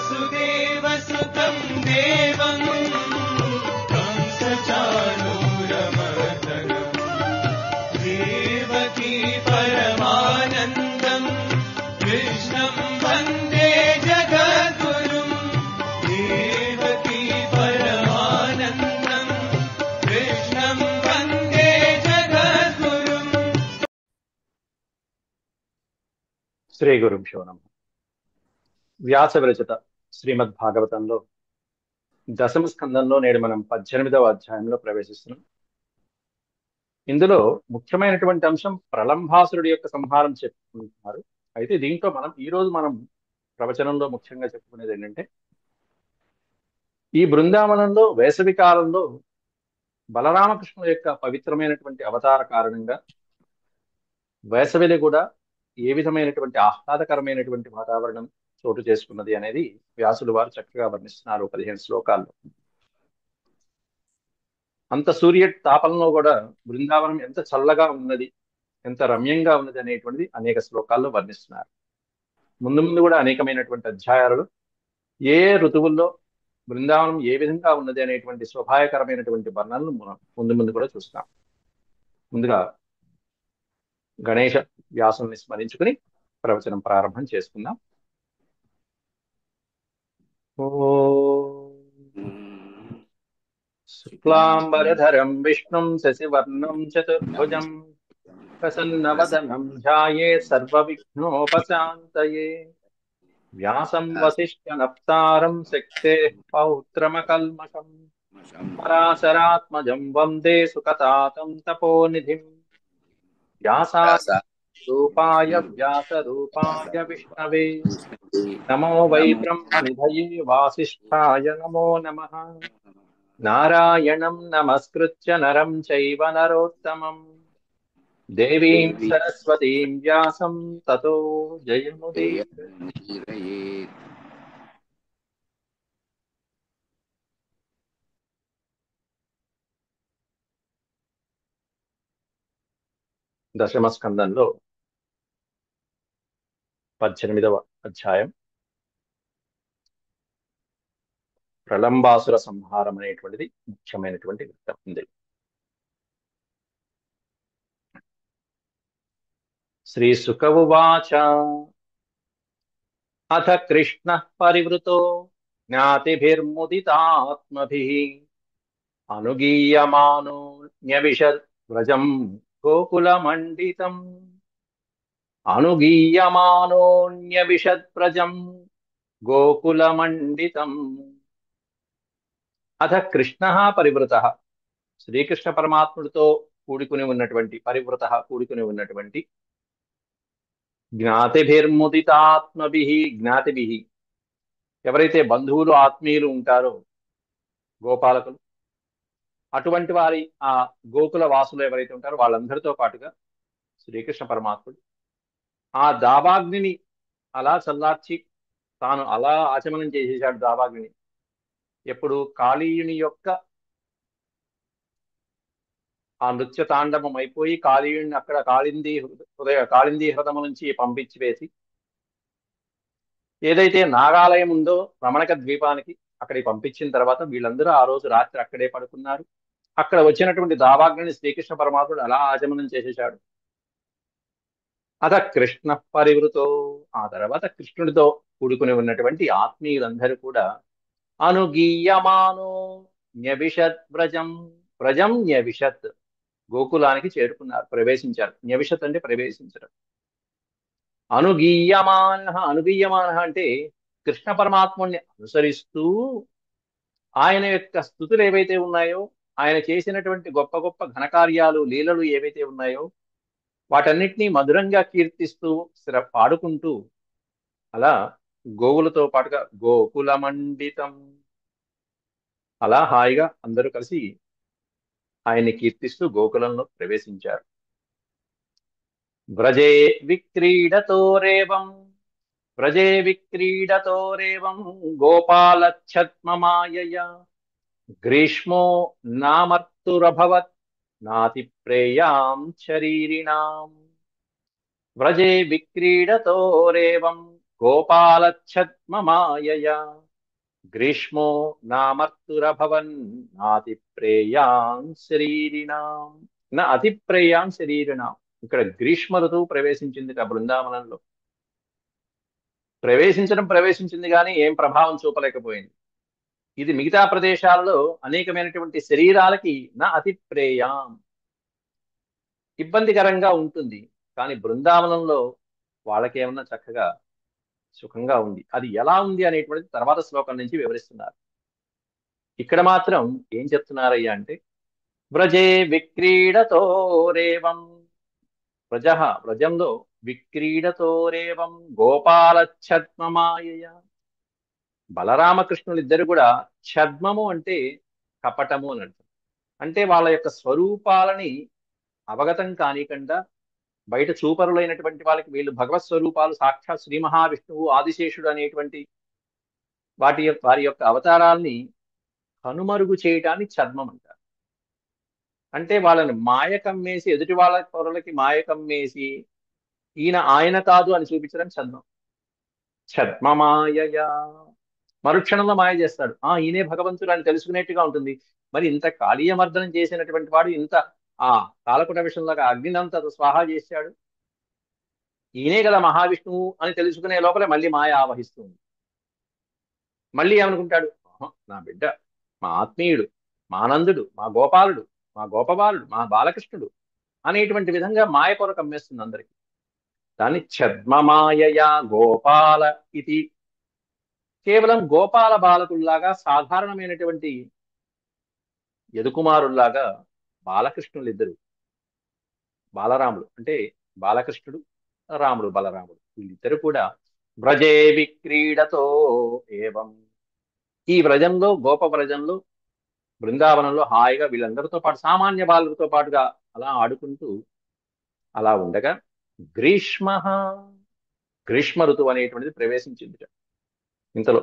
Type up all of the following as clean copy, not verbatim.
वसुदेवसुतं देवं कंसचाणूरमर्दनं देवकी परमानन्दं कृष्णं वन्दे जगद्गुरुं देवकी परमानन्दं कृष्णं वन्दे जगद्गुरुम्। శ్రీ గురుభ్యో నమః. వ్యాస విరచిత శ్రీమద్ భాగవతంలో దశమ స్కందంలో నేడు మనం 18వ అధ్యాయంలో ప్రవేశిస్తున్నాం. ఇందులో ముఖ్యమైనటువంటి అంశం ప్రలంభాసురుడి యొక్క సంహారం చెప్పుకుంటున్నారు. అయితే దీంట్లో ఈ రోజు మనం ప్రవచనంలో ముఖ్యంగా చెప్పుకునేది ఏంటంటే, ఈ బృందావనంలో వేసవి కాలంలో బలరామకృష్ణుల యొక్క పవిత్రమైనటువంటి అవతార కారణంగా వేసవిలో కూడా ఏ విధమైనటువంటి ఆహ్లాదకరమైనటువంటి వాతావరణం చోటు చేసుకున్నది అనేది వ్యాసులు వారు చక్కగా వర్ణిస్తున్నారు 15 శ్లోకాల్లో. అంత సూర్య తాపంలో కూడా బృందావనం ఎంత చల్లగా ఉన్నది, ఎంత రమ్యంగా ఉన్నది అనేటువంటిది అనేక శ్లోకాల్లో వర్ణిస్తున్నారు. ముందు ముందు కూడా అనేకమైనటువంటి అధ్యాయాలలో ఏ ఋతువుల్లో బృందావనం ఏ విధంగా ఉన్నది అనేటువంటి శోభాయకరమైనటువంటి వర్ణనలు మనం ముందు ముందు కూడా చూస్తాం. ముందుగా గణేశ వ్యాసుల్ని స్మరించుకుని ప్రవచనం ప్రారంభం చేసుకుందాం. శుక్లాంబరధరం విష్ణుం శశివర్ణం చతుర్భుజం ప్రసన్నవదనం ధ్యాయే సర్వవిఘ్నోపశాంతయే వ్యాసం వసిష్ఠనప్తారం శక్తేః పౌత్రమకల్మషం పరాశరాత్మజం వందే సుఖతాతం తపోనిధిం వ్యాసాయ వ్యాసరూపాయ విష్ణవే నమో వై బ్రహ్మనిధయే వాసిష్ఠాయ నమో నమః. నారాయణం నమస్కృత్య నరం చైవ నరోత్తమం దేవీం సరస్వతీం వ్యాసం తతో జయముదీరయేత్. దశమ స్కందంలో 18వ అధ్యాయం ప్రలంబాసుర సంహారం అనేటువంటిది ముఖ్యమైనటువంటి ఘట్టం ఉంది. శ్రీ శుక ఉవాచ అథ కృష్ణ పరివృతో జ్ఞాతిభిర్ముదితాత్మభిః అనుగీయమానో న్యవిశద్ వ్రజం గోకులమండితం అనుగీయమానోన్యవిశద్ వ్రజం గోకులమండితం. అథ కృష్ణ పరివృత, శ్రీకృష్ణ పరమాత్ముడితో కూడుకుని ఉన్నటువంటి జ్ఞాతిభిర్ముదితాత్మభిః, జ్ఞాతిభిః ఎవరైతే బంధువులు ఆత్మీయులు ఉంటారో గోపాలకులు, అటువంటి వారి ఆ గోకుల వాసులు ఎవరైతే ఉంటారో వాళ్ళందరితో పాటుగా శ్రీకృష్ణ పరమాత్ముడు ఆ దావాగ్నిని అలా చల్లార్చి తాను అలా ఆచమనం చేసేశాడు. దావాగ్నిని ఎప్పుడు కాళీయుని యొక్క ఆ నృత్య తాండవం అయిపోయి కాళీయుని అక్కడ కాళిందీ హృదము నుంచి పంపించి వేసి, ఏదైతే నాగాలయం ఉందో రమణక ద్వీపానికి అక్కడికి పంపించిన తర్వాత వీళ్ళందరూ ఆ రోజు రాత్రి అక్కడే పడుకున్నారు. అక్కడ వచ్చినటువంటి దావాగ్నిని శ్రీకృష్ణ పరమాత్ముడు అలా ఆచమనం చేసేశాడు. అథ కృష్ణ పరివృతో, ఆ తర్వాత కృష్ణుడితో కూడుకుని ఉన్నటువంటి ఆత్మీయులందరూ కూడా అనుగీయమానో న్యవిశత్ వ్రజం, వ్రజం న్యవిశత్ గోకులానికి చేరుకున్నారు, ప్రవేశించారు. న్యవిశత్ అంటే ప్రవేశించడం. అనుగీయమాన అంటే కృష్ణ పరమాత్ముడిని అనుసరిస్తూ ఆయన యొక్క స్థుతులు ఏవైతే ఉన్నాయో, ఆయన చేసినటువంటి గొప్ప గొప్ప ఘనకార్యాలు లీలలు ఏవైతే ఉన్నాయో వాటన్నిటినీ మధురంగా కీర్తిస్తూ పాడుకుంటూ అలా గోవులతో పాటుగా గోకులమండితం అలా హాయిగా అందరూ కలిసి ఆయన్ని కీర్తిస్తూ గోకులంలో ప్రవేశించారు. వ్రజే విక్రీడతోరేవం గోపాలచ్ఛద్మమాయయా గ్రీష్మో నామర్తురభవత్ నాతి ప్రేయాం శరీరిణాం. వ్రజే విక్రీడతోరేవం గోపాలచ్ఛద్మమాయయా గ్రీష్మో నామర్తురభవన్ నాతి ప్రేయాన్ శరీరిణాం నా అతి ప్రేయాన్ శరీరిణాం. ఇక్కడ గ్రీష్మ ఋతువు ప్రవేశించింది ఆ బృందావనంలో. ప్రవేశించింది కానీ ఏం ప్రభావం చూపలేకపోయింది. ఇది మిగతా ప్రదేశాలలో అనేకమైనటువంటి శరీరాలకి నా అతి ప్రేయాం ఇబ్బందికరంగా ఉంటుంది. కానీ బృందావనంలో వాళ్ళకేమన్నా చక్కగా సుఖంగా ఉంది. అది ఎలా ఉంది అనేటువంటిది తర్వాత శ్లోకం నుంచి వివరిస్తున్నారు. ఇక్కడ మాత్రం ఏం చెప్తున్నారయ్యా అంటే వ్రజే విక్రీడతోరేవం వ్రజ వ్రజంలో విక్రీడతోరేవం గోపాలచ్ఛద్మమాయయ. బలరామకృష్ణులు ఇద్దరు కూడా ఛద్మము అంటే కపటము అని అర్థం. అంటే వాళ్ళ యొక్క స్వరూపాలని అవగతం కానికుండా బయట చూపరులైనటువంటి వాళ్ళకి వీళ్ళు భగవత్ స్వరూపాలు సాక్షాత్ శ్రీ మహావిష్ణువు ఆదిశేషుడు అనేటువంటి వారి యొక్క అవతారాల్ని కనుమరుగు చేయటాన్ని ఛద్మం అంటారు. అంటే వాళ్ళని మాయ కమ్మేసి ఎదుటి వాళ్ళ పొరలకి మాయ కమ్మేసి ఆయన కాదు అని చూపించడం ఛద్మం. ఛద్మమాయయా మరుక్షణంలో మాయ చేస్తాడు. ఈయనే భగవంతుడు అని తెలుసుకునేట్టుగా ఉంటుంది. మరి ఇంత కాళీయమర్దనం చేసినటువంటి వాడు ఇంత ఆ కాలకుట విషయంలాగా అగ్నినంత స్వాహా చేశాడు. ఈయనే కదా మహావిష్ణువు అని తెలుసుకునే లోపలే మళ్ళీ మాయ ఆవహిస్తుంది. మళ్ళీ ఏమనుకుంటాడు, నా బిడ్డ, మా ఆత్మీయుడు, మా ఆనందుడు, మా గోపాలుడు, మా గోపబాలుడు, మా బాలకృష్ణుడు అనేటువంటి విధంగా మాయ కొరకు అమ్మేస్తుంది అందరికి. దాన్ని ఛద్మమాయయా గోపాల ఇది. కేవలం గోపాల బాలకుల్లాగా సాధారణమైనటువంటి యదుకుమారుల్లాగా బాలకృష్ణులు ఇద్దరు, బాలరాముడు అంటే బాలకృష్ణుడు, రాముడు బలరాముడు, వీళ్ళిద్దరు కూడా వ్రజే విక్రీడతో ఏవం ఈ వ్రజంలో గోప వ్రజంలో బృందావనంలో హాయిగా వీళ్ళందరితో పాటు సామాన్య బాలులతో పాటుగా అలా ఆడుకుంటూ అలా ఉండగా గ్రీష్మ ఋతువు అనేటువంటిది ప్రవేశించింది. ఇంతలో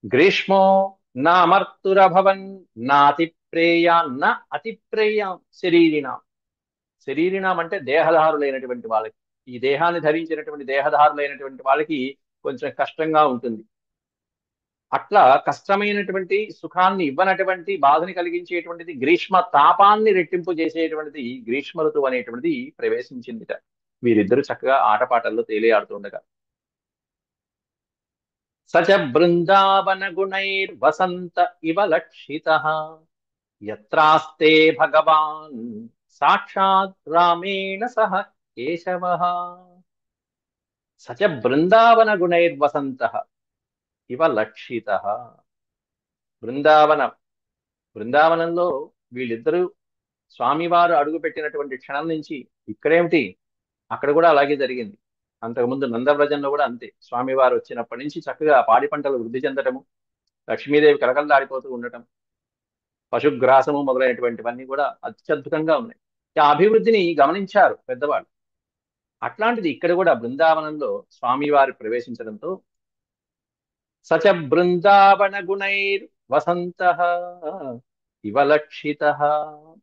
గ్రీష్మో నా అమర్తురభవన్ నాతి ప్రేయా నా అతి ప్రేయాం శరీరిణం అంటే దేహధారులైనటువంటి వాళ్ళకి, ఈ దేహాన్ని ధరించినటువంటి దేహధారులైనటువంటి వాళ్ళకి కొంచెం కష్టంగా ఉంటుంది. అట్లా కష్టమైనటువంటి సుఖాన్ని ఇవ్వనటువంటి బాధని కలిగించేటువంటిది గ్రీష్మ తాపాన్ని రెట్టింపు చేసేటువంటిది గ్రీష్మ ఋతువు అనేటువంటిది ప్రవేశించిందిట. వీరిద్దరు చక్కగా ఆటపాటల్లో తేలియాడుతుండగా సచ బృందావన గుణైర్వసంత ఇవ లక్షితః యత్రాస్తే భగవాన్ సాక్షాత్ రామేణ సహ కేశవః. సచ బృందావన గుణైర్వసంతః ఇవ లక్షితః. బృందావనంలో వీళ్ళిద్దరూ స్వామివారు అడుగుపెట్టినటువంటి క్షణం నుంచి ఇక్కడేమిటి అక్కడ కూడా అలాగే జరిగింది. అంతకుముందు నందవ్రజంలో కూడా అంతే. స్వామివారు వచ్చినప్పటి నుంచి చక్కగా పాడి పంటలు వృద్ధి చెందటము, లక్ష్మీదేవి కలకలలాడిపోతూ ఉండటం, పశుగ్రాసము మొదలైనటువంటివన్నీ కూడా అత్యద్భుతంగా ఉన్నాయి. ఆ అభివృద్ధిని గమనించారు పెద్దవాళ్ళు. అట్లాంటిది ఇక్కడ కూడా బృందావనంలో స్వామివారు ప్రవేశించడంతో సచ బృందావన గుణైర్ వసంతః ఇవ లక్షితః.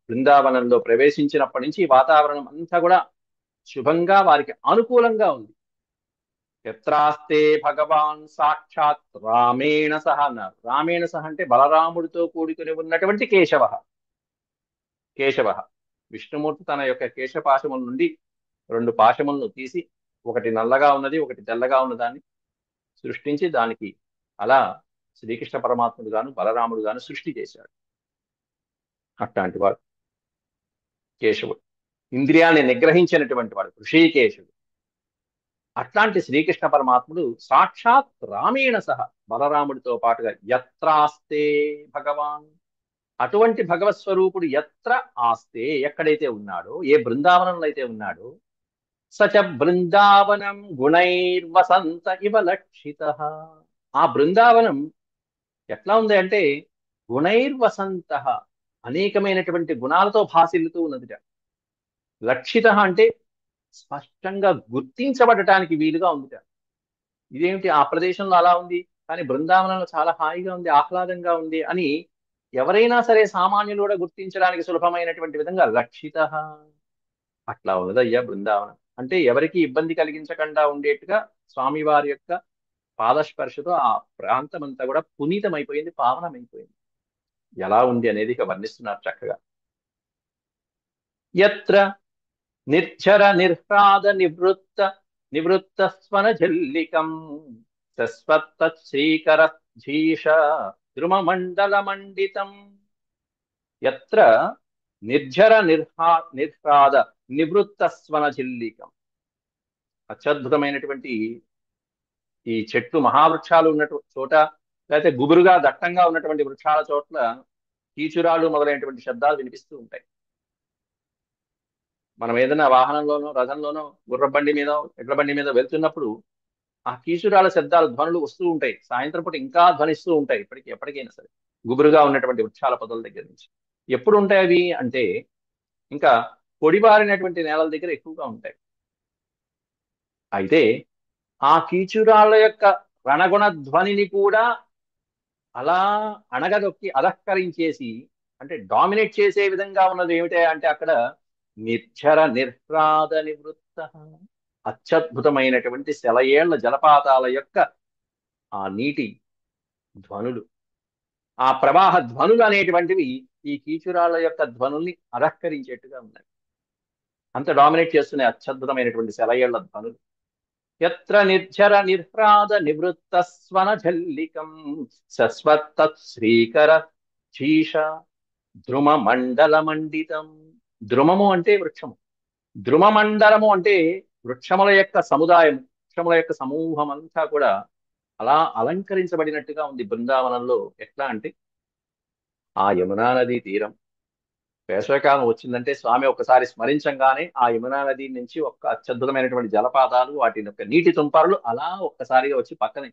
బృందావనంలో ప్రవేశించినప్పటి నుంచి వాతావరణం అంతా కూడా శుభంగా వారికి అనుకూలంగా ఉంది. యత్రాస్తే భగవాన్ సాక్షాత్ రామేణ సహ అన్నారు. రామేణ సహ అంటే బలరాముడితో కూడుకుని ఉన్నటువంటి కేశవ విష్ణుమూర్తి తన యొక్క కేశపాశముల నుండి 2 పాశములను తీసి ఒకటి నల్లగా ఉన్నది ఒకటి తెల్లగా ఉన్నదాన్ని సృష్టించి దానికి అలా శ్రీకృష్ణ పరమాత్ముడు గాను బలరాముడు గాను సృష్టి చేశాడు. అట్లాంటి వాడు కేశవుడు, ఇంద్రియాన్ని నిగ్రహించినటువంటి వాడు ఋషికేశుడు. అట్లాంటి శ్రీకృష్ణ పరమాత్ముడు సాక్షాత్ రామేణ సహ బలరాముడితో పాటుగా యత్రాస్తే భగవాన్, అటువంటి భగవత్ స్వరూపుడు ఎత్ర ఆస్తే ఎక్కడైతే ఉన్నాడో, ఏ బృందావనంలో అయితే ఉన్నాడో, సచ బృందావనం గుణైర్వసంత ఇవ లక్షితః. ఆ బృందావనం ఎట్లా ఉంది అంటే గుణైర్వసంత అనేకమైనటువంటి గుణాలతో భాసిల్లుతూ ఉన్నదిట. లక్షిత అంటే స్పష్టంగా గుర్తించబడటానికి వీలుగా ఉందిట. ఇదేమిటి ఆ ప్రదేశంలో అలా ఉంది కానీ బృందావనంలో చాలా హాయిగా ఉంది, ఆహ్లాదంగా ఉంది అని ఎవరైనా సరే సామాన్యులు కూడా గుర్తించడానికి సులభమైనటువంటి విధంగా లక్షిత అట్లా ఉన్నదయ్యా బృందావనం. అంటే ఎవరికి ఇబ్బంది కలిగించకుండా ఉండేట్టుగా స్వామివారి యొక్క పాదస్పర్శతో ఆ ప్రాంతం అంతా కూడా పునీతమైపోయింది, పావనమైపోయింది. ఎలా ఉంది అనేది ఇక వర్ణిస్తున్నారు చక్కగా. యత్ర నిర్ఝర నిర్హ్రాద నివృత్త స్వన జల్లికం శశ్వత్త శ్రీకర ఝీష ద్రుమమండల మండితం. యత్ర నిర్ఝర నిర్హ్రాద నివృత్త స్వన జిల్లికం. అత్యద్భుతమైనటువంటి ఈ చెట్లు మహావృక్షాలు ఉన్నట్టు చోట, లేకపోతే గుబురుగా దట్టంగా ఉన్నటువంటి వృక్షాల చోట్ల కీచురాలు మొదలైనటువంటి శబ్దాలు వినిపిస్తూ ఉంటాయి. మనం ఏదైనా వాహనంలోనో, రథంలోనో, గుర్రబండి మీద, ఎడ్ల బండి మీద వెళ్తున్నప్పుడు ఆ కీచురాల శబ్దాలు, ధ్వనులు వస్తూ ఉంటాయి. సాయంత్రం పూట ఇంకా ధ్వనిస్తూ ఉంటాయి, ఎప్పటికైనా సరే, గుబురుగా ఉన్నటువంటి వృక్షాల పొదల దగ్గర నుంచి. ఎప్పుడు ఉంటాయి అవి అంటే ఇంకా పొడిబారినటువంటి నేలల దగ్గర ఎక్కువగా ఉంటాయి. అయితే ఆ కీచురాళ్ళ యొక్క రణగుణ ధ్వనిని కూడా అలా అణగదొక్కి అధక్కరించేసి, అంటే డామినేట్ చేసే విధంగా ఉన్నది ఏమిటి అంటే అక్కడ నిర్ఝర నిర్హ్రాద నివృత్త, అత్యద్భుతమైనటువంటి సెలయేళ్ల జలపాతాల యొక్క ఆ నీటి ధ్వనులు, ఆ ప్రవాహ ధ్వనులు అనేటువంటివి ఈ కీచురాళ్ళ యొక్క ధ్వనుల్ని అధక్కరించేట్టుగా ఉన్నాయి. అంత డామినేట్ చేస్తున్నాయి అత్యద్భుతమైనటువంటి సెలయేళ్ల ధ్వనులు. యత్ర నిర్ఝర నిర్హ్రాద నివృత్త స్వన జల్లికం శశ్వత్త శ్రీకర శీష ద్రుమ మండల మండితం. ద్రుమము అంటే వృక్షము, ద్రుమ మండలము అంటే వృక్షముల యొక్క సముదాయం, వృక్షముల యొక్క సమూహం అంతా కూడా అలా అలంకరించబడినట్టుగా ఉంది బృందావనంలో. ఎట్లా అంటే ఆ యమునా నదీ తీరం వేసవికాలం వచ్చిందంటే స్వామి ఒక్కసారి స్మరించంగానే ఆ యమునా నది నుంచి ఒక్క అత్యద్భుతమైనటువంటి జలపాతాలు, వాటి యొక్క నీటి తుంపరులు అలా ఒక్కసారిగా వచ్చి పక్కనే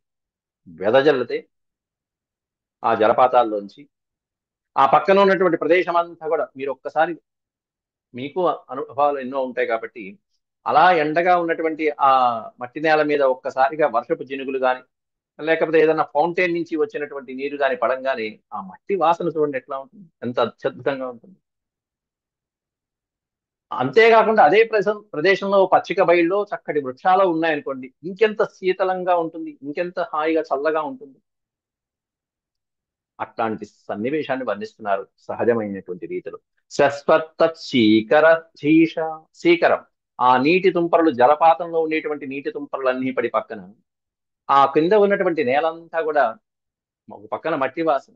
వెదజల్లితే ఆ జలపాతాల్లోంచి ఆ పక్కన ఉన్నటువంటి ప్రదేశం అంతా కూడా మీరు ఒక్కసారి, మీకు అనుభవాలు ఎన్నో ఉంటాయి కాబట్టి, అలా ఎండగా ఉన్నటువంటి ఆ మట్టి నేల మీద ఒక్కసారిగా వర్షపు జినుగులు కానీ, లేకపోతే ఏదైనా ఫౌంటైన్ నుంచి వచ్చినటువంటి నీరు కానీ పడంగానే ఆ మట్టి వాసన చూడండి ఎట్లా ఉంటుంది, ఎంత అత్యద్భుతంగా ఉంటుంది. అంతేకాకుండా అదే ప్రదేశంలో పచ్చిక బయల్లో చక్కటి వృక్షాలు ఉన్నాయనుకోండి, ఇంకెంత శీతలంగా ఉంటుంది, ఇంకెంత హాయిగా చల్లగా ఉంటుంది. అట్లాంటి సన్నివేశాన్ని వర్ణిస్తున్నారు సహజమైనటువంటి రీతిలో. శశ్వత్త శీకర ధీష, శీకరం ఆ నీటి తుంపరలు, జలపాతంలో ఉండేటువంటి నీటి తుంపరలన్నీ పడి పక్కన ఆ కింద ఉన్నటువంటి నేలంతా కూడా ఒక పక్కన మట్టి వాసన,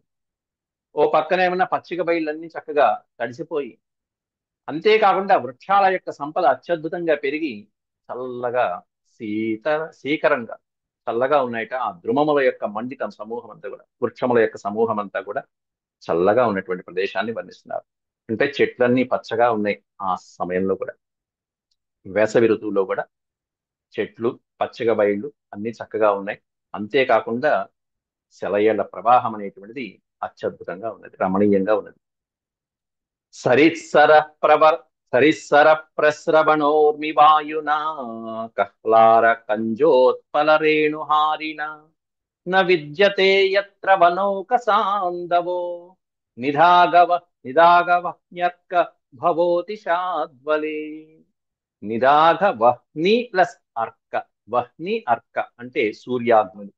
ఓ పక్కన ఏమన్నా పచ్చిక బయళ్ళన్నీ చక్కగా తడిసిపోయి, అంతేకాకుండా వృక్షాల యొక్క సంపద అత్యద్భుతంగా పెరిగి చల్లగా శీకరంగా చల్లగా ఉన్నాయట. ఆ ద్రుమముల యొక్క మండితం సమూహం అంతా కూడా, వృక్షముల యొక్క సమూహం అంతా కూడా చల్లగా ఉన్నటువంటి ప్రదేశాన్ని వర్ణిస్తున్నారు. అంటే చెట్లన్నీ పచ్చగా ఉన్నాయి ఆ సమయంలో కూడా, వేసవి ఋతువులో కూడా చెట్లు, పచ్చగా బయళ్ళు అన్ని చక్కగా ఉన్నాయి. అంతేకాకుండా సెలయేళ్ల ప్రవాహం అనేటువంటిది అత్యద్భుతంగా ఉన్నది, రమణీయంగా ఉన్నది. సరిత్సర ప్రవర్ సరిత్సర ప్రస్రవణోర్మి వాయునా కహ్లార కంజోత్పల రేణుహారిణ న విద్యతే యత్ర వనౌక సాందవో నిదాగవహ్న్యర్క భవోతి శాద్వలే. నిదాఘ వహ్ని ప్లస్ అర్క, వహ్ని అర్క అంటే సూర్యాగ్నులు.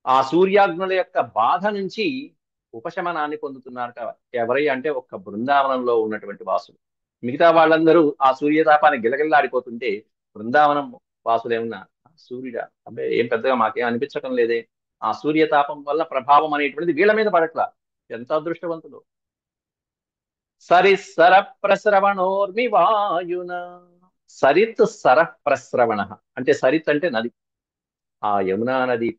ఆ సూర్యాగ్నుల యొక్క బాధ నుంచి ఉపశమనాన్ని పొందుతున్నారు ఎవరై అంటే ఒక్క బృందావనంలో ఉన్నటువంటి వాసులు. మిగతా వాళ్ళందరూ ఆ సూర్యతాపాన్ని గిలగిల్లాడిపోతుంటే బృందావనం వాసులేమన్నా సూర్యుడా, అబ్బే ఏం పెద్దగా మాకేం అనిపించటం లేదే, ఆ సూర్యతాపం వల్ల ప్రభావం అనేటువంటిది వీళ్ళ మీద పడట్లా. ఎంత అదృష్టవంతులు. సరిసర ప్రస్రవణోర్మి వాయున. సరిత్ సర ప్రస్రవణ అంటే, సరిత్ అంటే నది, ఆ యమునా నది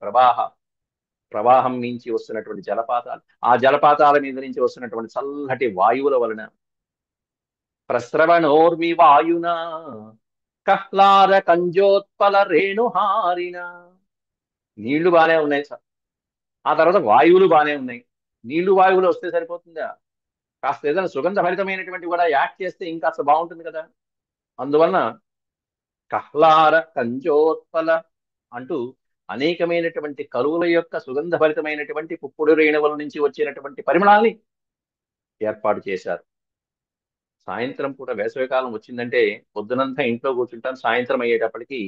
ప్రవాహం నుంచి వస్తున్నటువంటి జలపాతాలు, ఆ జలపాతాల మీద నుంచి వస్తున్నటువంటి చల్లటి వాయువుల వలన ప్రస్రవణోర్మి వాయున కహ్లార కంజోత్పల రేణుహారిన. నీళ్లు బానే ఉన్నాయి సార్, ఆ తర్వాత వాయువులు బానే ఉన్నాయి. నీళ్లు వాయువులు వస్తే సరిపోతుందా? కాస్త ఏదైనా సుగంధ భరితమైనటువంటి కూడా యాడ్ చేస్తే ఇంకాస్త బాగుంటుంది కదా. అందువలన కహ్లార కంజోత్పల అంటూ అనేకమైనటువంటి కరువుల యొక్క సుగంధభరితమైనటువంటి పుప్పుడు రేణువుల నుంచి వచ్చినటువంటి పరిమళాన్ని ఏర్పాటు చేశారు. సాయంత్రం పూట వేసవికాలం వచ్చిందంటే పొద్దునంతా ఇంట్లో కూర్చుంటాం, సాయంత్రం అయ్యేటప్పటికి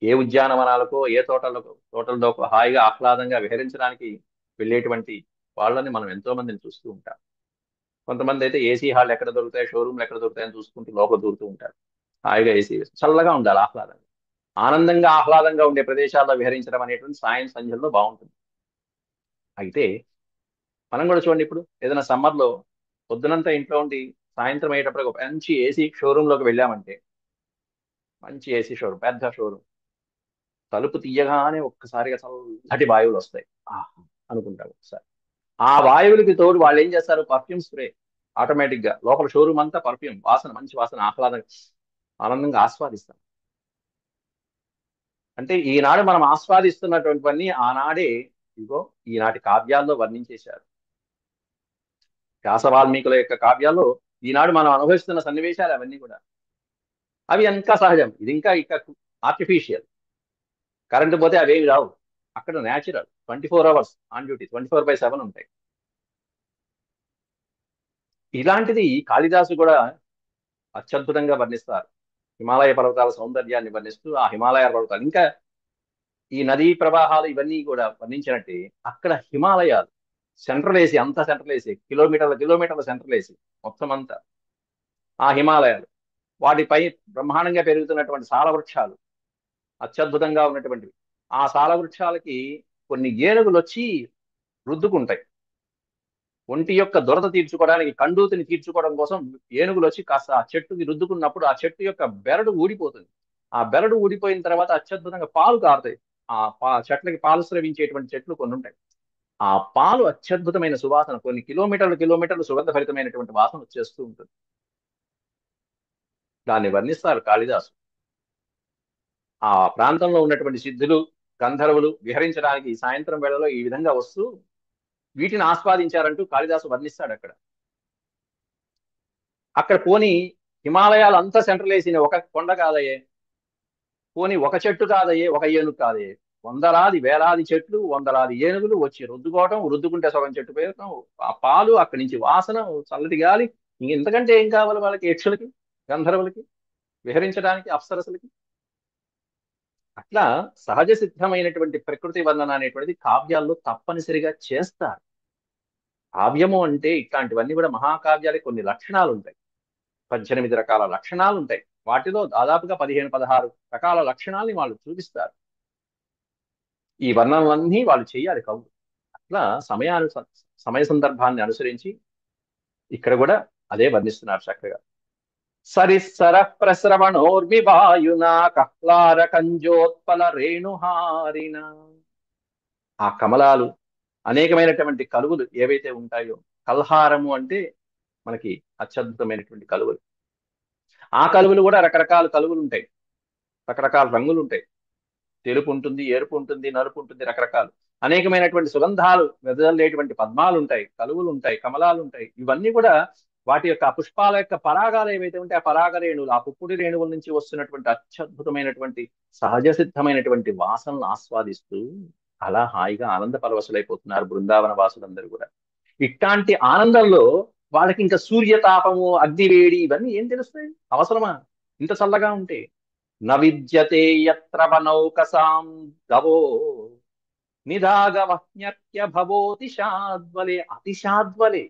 ఏ ఉద్యానవనాలకో ఏ తోటలలోకో హాయిగా ఆహ్లాదంగా విహరించడానికి వెళ్ళేటువంటి వాళ్ళని మనం ఎంతో మందిని చూస్తూ ఉంటాం. కొంతమంది అయితే ఏసీ హాల్ ఎక్కడ దొరుకుతాయి, షోరూమ్లు ఎక్కడ దొరుకుతాయని చూసుకుంటూ లోపల దూరుతూ ఉంటారు. హాయిగా ఏసీ వేసి చల్లగా ఉండాలి, ఆహ్లాదంగా ఆనందంగా ఆహ్లాదంగా ఉండే ప్రదేశాల్లో విహరించడం అనేటువంటి సాయం సంధ్యల్లో బాగుంటుంది. అయితే మనం కూడా చూడండి, ఇప్పుడు ఏదైనా సమ్మర్లో పొద్దునంతా ఇంట్లో ఉండి సాయంత్రం అయ్యేటప్పుడు ఒక మంచి ఏసీ షోరూమ్ లోకి వెళ్ళామంటే, మంచి ఏసీ షోరూమ్, పెద్ద షోరూమ్, తలుపు తీయగానే ఒక్కసారిగా చల్లటి వాయువులు వస్తాయి. ఆహ్ అనుకుంటారు ఒకసారి. ఆ వాయువులకి తోడు వాళ్ళు ఏం చేస్తారు, పర్ఫ్యూమ్ స్ప్రే, ఆటోమేటిక్ గా లోపల షోరూమ్ అంతా పర్ఫ్యూమ్ వాసన, మంచి వాసన, ఆహ్లాదంగా ఆనందంగా ఆస్వాదిస్తాం. అంటే ఈనాడు మనం ఆస్వాదిస్తున్నటువంటివన్నీ ఆనాడే ఇగో ఈనాటి కావ్యాల్లో వర్ణించేశారు. వ్యాస వాల్మీకుల యొక్క కావ్యాల్లో ఈనాడు మనం అనుభవిస్తున్న సన్నివేశాలు అవన్నీ కూడా, అవి ఇంకా సహజం. ఇది ఇంకా ఆర్టిఫిషియల్. కరెంటు పోతే అవేవి రావు. అక్కడ న్యాచురల్ 24 hours ఆన్ డ్యూటీ, 24/7 ఉంటాయి. ఇలాంటిది కాళిదాసు కూడా అత్యద్భుతంగా వర్ణిస్తారు. హిమాలయ పర్వతాల సౌందర్యాన్ని వర్ణిస్తూ ఆ హిమాలయ పర్వతాలు, ఇంకా ఈ నదీ ప్రవాహాలు ఇవన్నీ కూడా వర్ణించినట్టే అక్కడ హిమాలయాలు సెంట్రల్ ఏసి, అంతా సెంట్రల్ ఏసి, కిలోమీటర్ల కిలోమీటర్ల సెంట్రల్ ఏసి మొత్తం అంతా ఆ హిమాలయాలు, వాటిపై బ్రహ్మాండంగా పెరుగుతున్నటువంటి సాల వృక్షాలు అత్యద్భుతంగా ఉన్నటువంటివి. ఆ సాల వృక్షాలకి కొన్ని ఏనుగులు వచ్చి రుద్దుకుంటాయి. ఒంటి యొక్క దురద తీర్చుకోవడానికి, కండూతిని తీర్చుకోవడం కోసం ఏనుగులు వచ్చి కాస్త ఆ చెట్టుకి రుద్దుకున్నప్పుడు ఆ చెట్టు యొక్క బెరడు ఊడిపోతుంది. ఆ బెరడు ఊడిపోయిన తర్వాత అత్యద్భుతంగా పాలు కారుతాయి. చెట్లకి పాలు స్రవించేటువంటి చెట్లు కొన్ని ఉంటాయి. ఆ పాలు అత్యద్భుతమైన సువాసన, కొన్ని కిలోమీటర్లు కిలోమీటర్లు సుగంధభరితమైనటువంటి వాసన వచ్చేస్తూ ఉంటుంది. దాన్ని వర్ణిస్తారు కాళిదాసు. ఆ ప్రాంతంలో ఉన్నటువంటి సిద్ధులు, గంధర్వులు విహరించడానికి ఈ సాయంత్రం వేళలో ఈ విధంగా వస్తూ వీటిని ఆస్వాదించారంటూ కాళిదాసు వర్ణిస్తాడు అక్కడ. అక్కడ పోని హిమాలయాలు అంతా సెంట్రల్ వేసిన ఒక కొండ కాదయ్యే, పోని ఒక చెట్టు కాదయ్యే, ఒక ఏనుగు కాదయ్యే, వందలాది వేలాది చెట్లు, వందలాది ఏనుగులు వచ్చి రుద్దుకోవటం, రుద్దుకుంటే సగం చెట్టు పేరటం, ఆ పాలు, అక్కడి నుంచి వాసన, చల్లటి గాలి, ఇంతకంటే ఏం కావాలి వాళ్ళకి, యక్షులకి, గంధర్వులకి విహరించడానికి, అప్సరసలకి. అట్లా సహజ సిద్ధమైనటువంటి ప్రకృతి వర్ణన అనేటువంటిది కావ్యాల్లో తప్పనిసరిగా చేస్తారు. కావ్యము అంటే ఇట్లాంటివన్నీ కూడా మహాకావ్యాలకి కొన్ని లక్షణాలు ఉంటాయి. 18 రకాల లక్షణాలు ఉంటాయి. వాటిలో దాదాపుగా 15-16 రకాల లక్షణాలని వాళ్ళు చూపిస్తారు. ఈ వర్ణనలన్నీ వాళ్ళు చేయాలి కవులు. అట్లా సమయ సందర్భాన్ని అనుసరించి ఇక్కడ కూడా అదే వర్ణిస్తున్నారు చక్కగా. సరిస్సర ప్రస్రవణోర్వివాయునా కహ్లార కంజోత్పల రేణుహారిన. ఆ కమలాలు, అనేకమైనటువంటి కలువులు ఏవైతే ఉంటాయో, కల్హారము అంటే మనకి అత్యద్భుతమైనటువంటి కలువలు. ఆ కలువలు కూడా రకరకాల కలువలు ఉంటాయి, రకరకాల రంగులు ఉంటాయి. తెలుపు ఉంటుంది, ఎరుపు ఉంటుంది, నలుపు ఉంటుంది, రకరకాలు అనేకమైనటువంటి సుగంధాలు వెదజల్లేటువంటి పద్మాలు ఉంటాయి, కలువులు ఉంటాయి, కమలాలు ఉంటాయి. ఇవన్నీ కూడా వాటి యొక్క పుష్పాల యొక్క పరాగాలు ఏవైతే ఉంటే ఆ పరాగ రేణువులు, ఆ పుప్పుడి రేణువుల నుంచి వస్తున్నటువంటి అత్యద్భుతమైనటువంటి సహజ సిద్ధమైనటువంటి వాసనలు ఆస్వాదిస్తూ అలా హాయిగా ఆనంద పరవశులైపోతున్నారు బృందావన వాసులందరూ కూడా. ఇట్లాంటి ఆనందంలో వాళ్ళకి ఇంకా సూర్యతాపము, అగ్నివేడి ఇవన్నీ ఏం తెలుస్తాయి, అవసరమా ఇంత చల్లగా ఉంటే? న విద్యతే యత్ర వనౌకసాం గవో నిదాగవహ్న్యత్య భవోతిశాద్వలే. అతిశాద్వలే,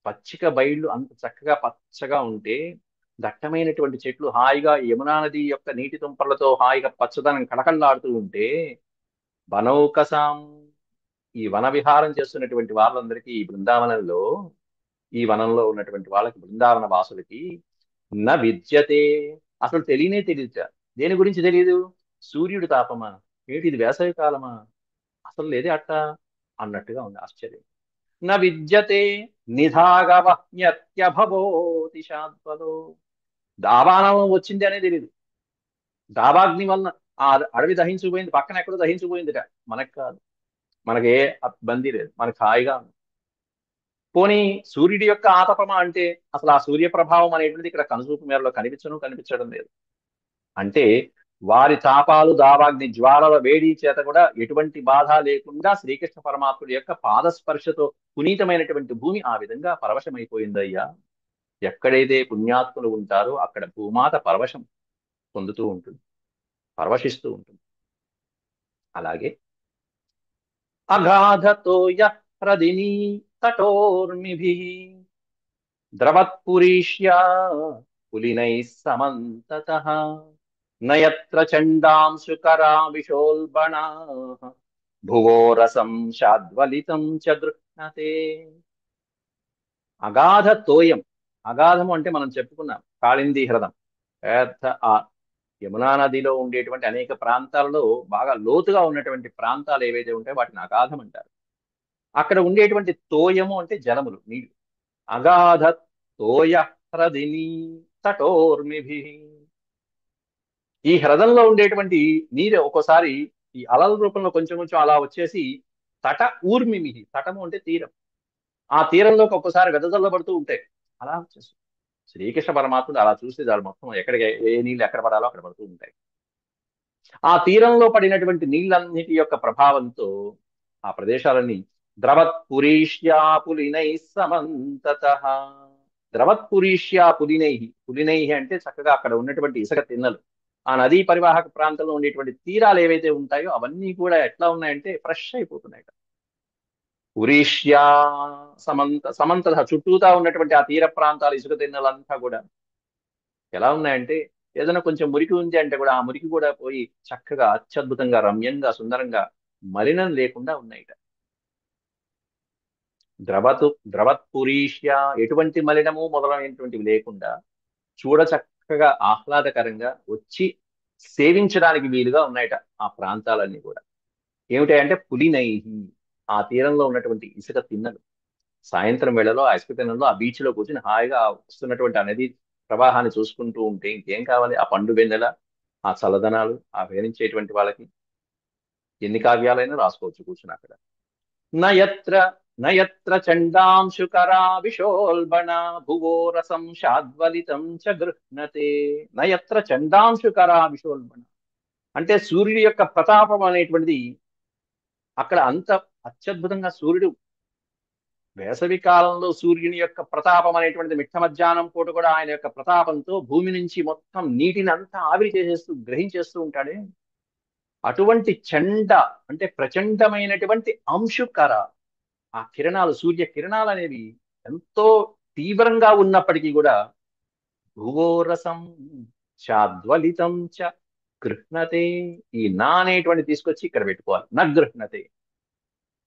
పచ్చిక బయళ్ళు అంత చక్కగా పచ్చగా ఉంటే, దట్టమైనటువంటి చెట్లు హాయిగా యమునా నది యొక్క నీటి తుంపర్లతో హాయిగా పచ్చదనం కళకళలాడుతూ ఉంటే, వనౌకసాం, ఈ వన విహారం చేస్తున్నటువంటి వాళ్ళందరికీ ఈ బృందావనంలో, ఈ వనంలో ఉన్నటువంటి వాళ్ళకి, బృందావన వాసులకి న విద్యతే, అసలు తెలియనే తెలియట. దేని గురించి తెలియదు? సూర్యుడు తాపమా, ఏంటి ఇది వేసవి కాలమా, అసలు లేదే అట్ట అన్నట్టుగా ఉంది. ఆశ్చర్యం. న విద్యతే నిధాగవహ్న్యత్యభవోతి శాద్వలో. దావానం వచ్చింది అనేది తెలియదు. దావాగ్ని వలన ఆ అడవి దహించుకుపోయింది, పక్కన ఎక్కడో దహించుకుపోయిందిట. మనకు కాదు, మనకి ఏ ఇబ్బంది లేదు, మనకు హాయిగా ఉంది. పోనీ సూర్యుడి యొక్క ఆతపమా అంటే అసలు ఆ సూర్య ప్రభావం అనేటువంటిది ఇక్కడ కనుసూపు మేరలో కనిపించడం లేదు. అంటే వారి తాపాలు, దావాగ్ని జ్వాలల వేడి చేత కూడా ఎటువంటి బాధ లేకుండా శ్రీకృష్ణ పరమాత్ముడి యొక్క పాదస్పర్శతో పునీతమైనటువంటి భూమి ఆ విధంగా పరవశమైపోయిందయ్యా. ఎక్కడైతే పుణ్యాత్ములు ఉంటారో అక్కడ భూమాత పరవశం పొందుతూ ఉంటుంది. పరవశిస్తూ ఉంటుంది. అలాగే అగాధతోయ హ్రదినీ తటోర్మిభిః ద్రవత్పురీష్యా పులినైః సమంతతః నయత్ర చండాంశుకరా విశోల్బణాః భువో రసం శాద్వలితం చ గృహ్ణతే. అగాధ తోయం, అగాధము అంటే మనం చెప్పుకున్నాం కాళింది హ్రదం, పెద్ద ఆ యమునా నదిలో ఉండేటువంటి అనేక ప్రాంతాలలో బాగా లోతుగా ఉన్నటువంటి ప్రాంతాలు ఏవైతే ఉంటాయో వాటిని అగాధం అంటారు. అక్కడ ఉండేటువంటి తోయము అంటే జలములు, నీళ్లు. అగాధ తోయ హ్రదిని తటోర్మిభి. ఈ హ్రదంలో ఉండేటువంటి నీరు ఒక్కోసారి ఈ అలల రూపంలో కొంచెం కొంచెం అలా వచ్చేసి తట ఊర్మిమిహి, తటము అంటే తీరం, ఆ తీరంలోకి ఒక్కోసారి వెదజల్లబడుతూ ఉంటాయి. అలా వచ్చేసి శ్రీకృష్ణ పరమాత్ముడు అలా చూస్తే చాలు, మొత్తం ఎక్కడికి ఏ నీళ్ళు ఎక్కడ పడాలో అక్కడ పడుతూ ఉంటాయి. ఆ తీరంలో పడినటువంటి నీళ్ళన్నిటి యొక్క ప్రభావంతో ఆ ప్రదేశాలన్నీ ద్రవత్పురీష్యా పులినై సమంతతః. ద్రవత్పురీష్యా పులినై, పులినై అంటే చక్కగా అక్కడ ఉన్నటువంటి ఇసుక తిన్నలు, ఆ నదీ పరివాహక ప్రాంతంలో ఉండేటువంటి తీరాలు ఏవైతే ఉంటాయో అవన్నీ కూడా ఎట్లా ఉన్నాయంటే ఫ్రెష్ అయిపోతున్నాయి. పురీష్యా సమంతత, చుట్టూతా ఉన్నటువంటి ఆ తీర ప్రాంతాలు ఇసుక తిన్నెలంతా కూడా ఎలా ఉన్నాయంటే ఏదైనా కొంచెం మురికి ఉంది అంటే కూడా ఆ మురికి కూడా పోయి చక్కగా అత్యద్భుతంగా రమ్యంగా సుందరంగా మలినం లేకుండా ఉన్నాయిట. ద్రవత్పురీష్య, ఎటువంటి మలినము మొదలైనటువంటివి లేకుండా చూడ చక్కగా ఆహ్లాదకరంగా వచ్చి సేవించడానికి వీలుగా ఉన్నాయట ఆ ప్రాంతాలన్నీ కూడా. ఏమిటాయంటే పులినైహి, ఆ తీరంలో ఉన్నటువంటి ఇసుక తిన్నలు. సాయంత్రం వేళలో ఆ ఇసుక తిన్నెలో ఆ బీచ్ లో కూర్చుని హాయిగా వస్తున్నటువంటి ఆ నది ప్రవాహాన్ని చూసుకుంటూ ఉంటే ఇంకేం కావాలి? ఆ పండు వెన్నెల, ఆ చల్లదనాలు, ఆ వేరించేటువంటి వాళ్ళకి ఎన్ని కావ్యాలైనా రాసుకోవచ్చు కూర్చుని అక్కడ. నయత్ర నయత్ర చండాంశుకరా విశోల్బణ భువో రసం శాద్వలితం చ గృహ్ణతే. నయత్ర చండాంశుకరా విశోల్బణ అంటే సూర్యుడి యొక్క ప్రతాపం అనేటువంటిది అక్కడ అంత అత్యద్భుతంగా. సూర్యుడు వేసవి కాలంలో సూర్యుని యొక్క ప్రతాపం అనేటువంటిది మిట్ట మధ్యాహ్నం పూట కూడా ఆయన యొక్క ప్రతాపంతో భూమి నుంచి మొత్తం నీటిని అంతా ఆవిరి చేసేస్తూ గ్రహించేస్తూ ఉంటాడే. అటువంటి చండ అంటే ప్రచండమైనటువంటి అంశుకర, ఆ కిరణాలు, సూర్య కిరణాలు అనేవి ఎంతో తీవ్రంగా ఉన్నప్పటికీ కూడా భువోరసం చాద్వలితం చ గృహ్ణతే. ఈ నా అనేటువంటి తీసుకొచ్చి ఇక్కడ పెట్టుకోవాలి. న గృహ్ణతే,